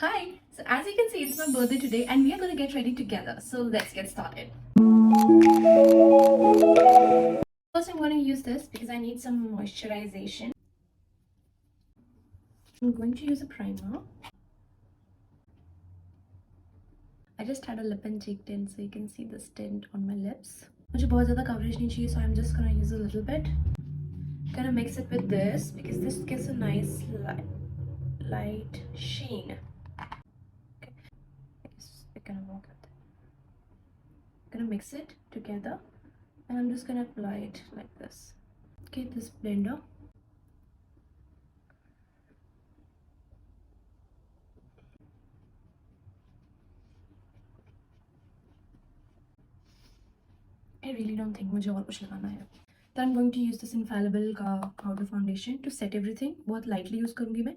Hi! So as you can see, it's my birthday today and we are going to get ready together. So let's get started. First I'm going to use this because I need some moisturization. I'm going to use a primer. I just had a lip and cheek tint so you can see this tint on my lips. मुझे बहुत ज़्यादा coverage नहीं चाहिए, so I'm just going to use a little bit. Gonna mix it with this because this gives a nice light sheen. Okay, I guess it can work with it. Gonna mix it together and I'm just gonna apply it like this. Get this blender. I really don't think मुझे और कुछ लगाना है. Then I'm going to use this Infallible का powder foundation to set everything. बहुत lightly use करूँगी मैं,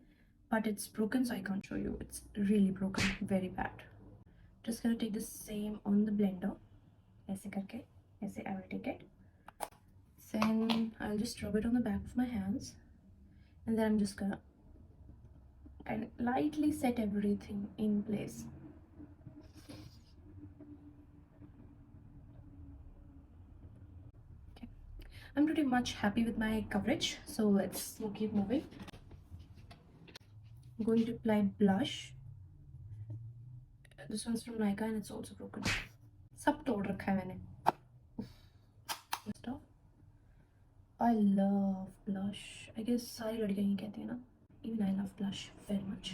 but it's broken so I can't show you. It's really broken, very bad. Just gonna take the same on the blender. ऐसे करके, ऐसे I will take it. Then I'll just rub it on the back of my hands, and then I'm just gonna kind of lightly set everything in place. I'm pretty much happy with my coverage, so let's keep moving. I'm going to apply blush. This one's from Nykaa and it's also broken. सब तोड़ रखा है मैंने. I love blush. I guess सारी लड़कियाँ ही कहती हैं ना. Even I love blush very much.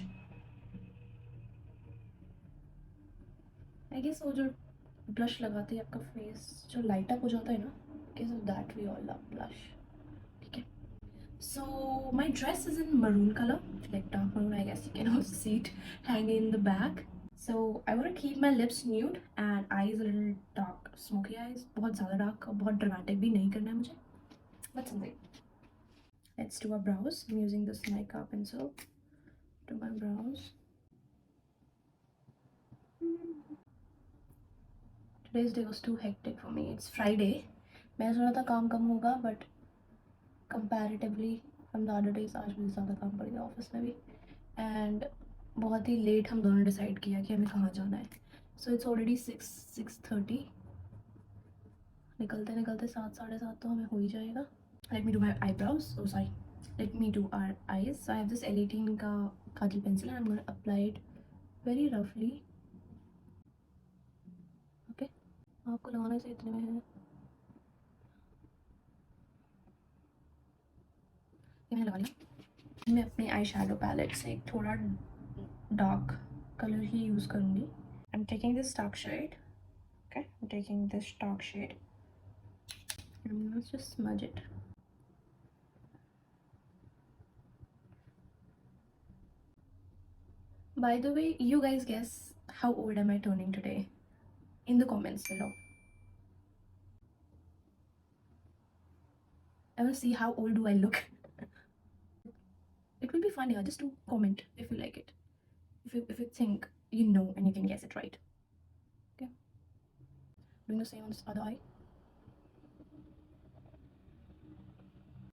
I guess वो जो blush लगाते ही आपका face जो light up हो जाता है ना. Because of that we all love blush. ठीक है. So my dress is in maroon color, like dark maroon. I guess you can also see it hanging in the back. So I want to keep my lips nude and eyes a little dark, smoky eyes. बहुत ज़्यादा dark, बहुत dramatic भी नहीं करना है मुझे. But something. Let's do our brows. I'm using this Nykaa pencil to my brows. Today's day was too hectic for me. It's Friday. मैं सोचा था काम कम होगा, but comparatively from the other days आज मुझे ज़्यादा काम पड़ गया ऑफिस में भी. And बहुत ही लेट हम दोनों डिसाइड किया कि हमें कहाँ जाना है. So it's already 6:30. निकलते निकलते 7 साढ़े 7 तो हमें हो ही जाएगा. Let me do my eyebrows. Oh sorry. Let me do our eyes. So I have this Elle का Kajal pencil and I'm going to apply it very roughly. Okay. आपको लगाना चाहिए इतने में है. ये मैंने लगा लिया. मैं अपने आई शेडो पैलेट से एक थोड़ा डार्क कलर ही यूज़ करूँगी. I'm taking this dark shade. Okay, I'm taking this dark shade. And let's just smudge it. By the way, you guys guess how old am I turning today? In the comments below. I want to see how old do I look. It will be funny. Just to comment if you like it. If you think you know and you can guess it right. Okay. Doing the same on this other eye.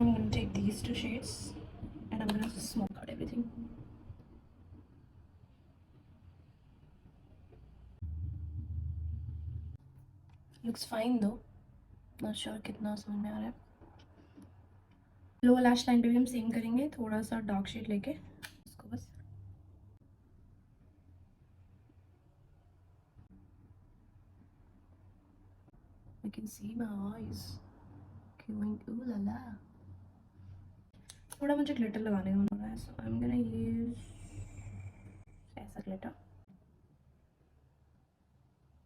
I'm going to take these two shades and I'm going to smoke out everything. Looks fine though. Not sure कितना समझ में आ रहा है. Lower lash line पे भी हम same करेंगे, थोड़ा सा डार्क शेड लेके इसको बस. I can see my eyes going ooh la la. थोड़ा मुझे ग्लिटर लगाने का मन हो रहा है, so I'm gonna use ऐसा glitter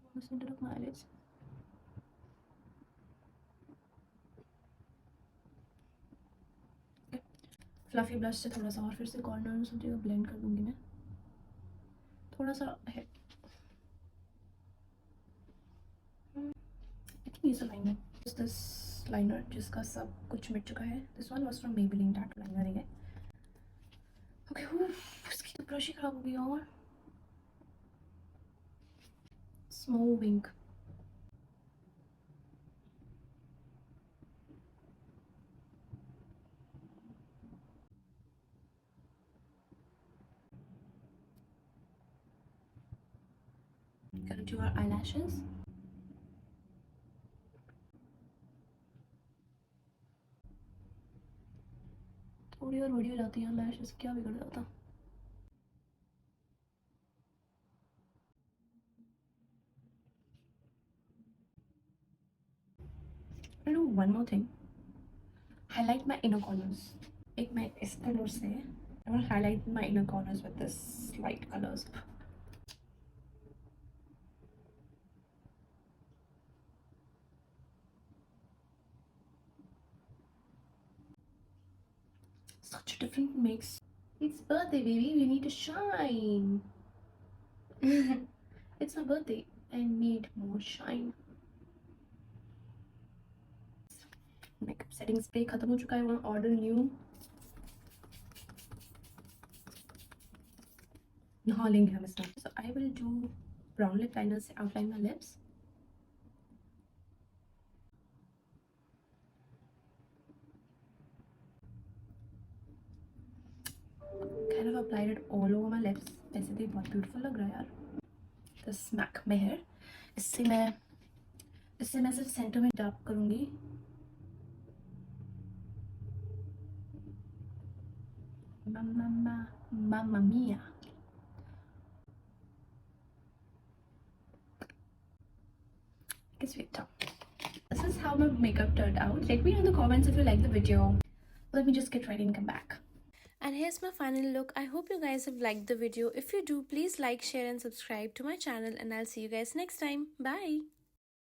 on the center of my eyelids. Fluffy blush से थोड़ा सा और फिर से कॉर्नर सब जगह ब्लेंड कर दूंगी मैं. थोड़ा सा है. I think use a liner. Just this liner जिसका सब कुछ मिट चुका है. This one was from Maybelline tattoo liner है. Okay, इसकी तो ब्रश ही खराब हो गई और. Small wink. Gonna do our eyelashes. थोड़ी और बड़ी हो जाती है eyelashes, क्या बिगड़ जाता. I do one more thing. Highlight my inner corners. एक मैं इस कलर से I want to highlight my inner corners with this light colors. Such a different mix. It's birthday, baby. We need to shine. It's my birthday. I need more shine. Makeup setting spray खत्म हो चुका है. I want to order new. नहा लेंगे हम इसमें. So I will do brown lip liner से outline my lips. Kind of applied it all over my lips. वैसे भी बहुत beautiful लग रहा है यार. The smack my hair. इससे मैं सिर्फ सेंटर में डैप करूँगी. Mamma mia. I guess we're done. This is how my makeup turned out. Let me know in the comments if you like the video. Let me just get ready and come back. And here's my final look. I hope you guys have liked the video. If you do, please like, share and subscribe to my channel, and I'll see you guys next time. Bye.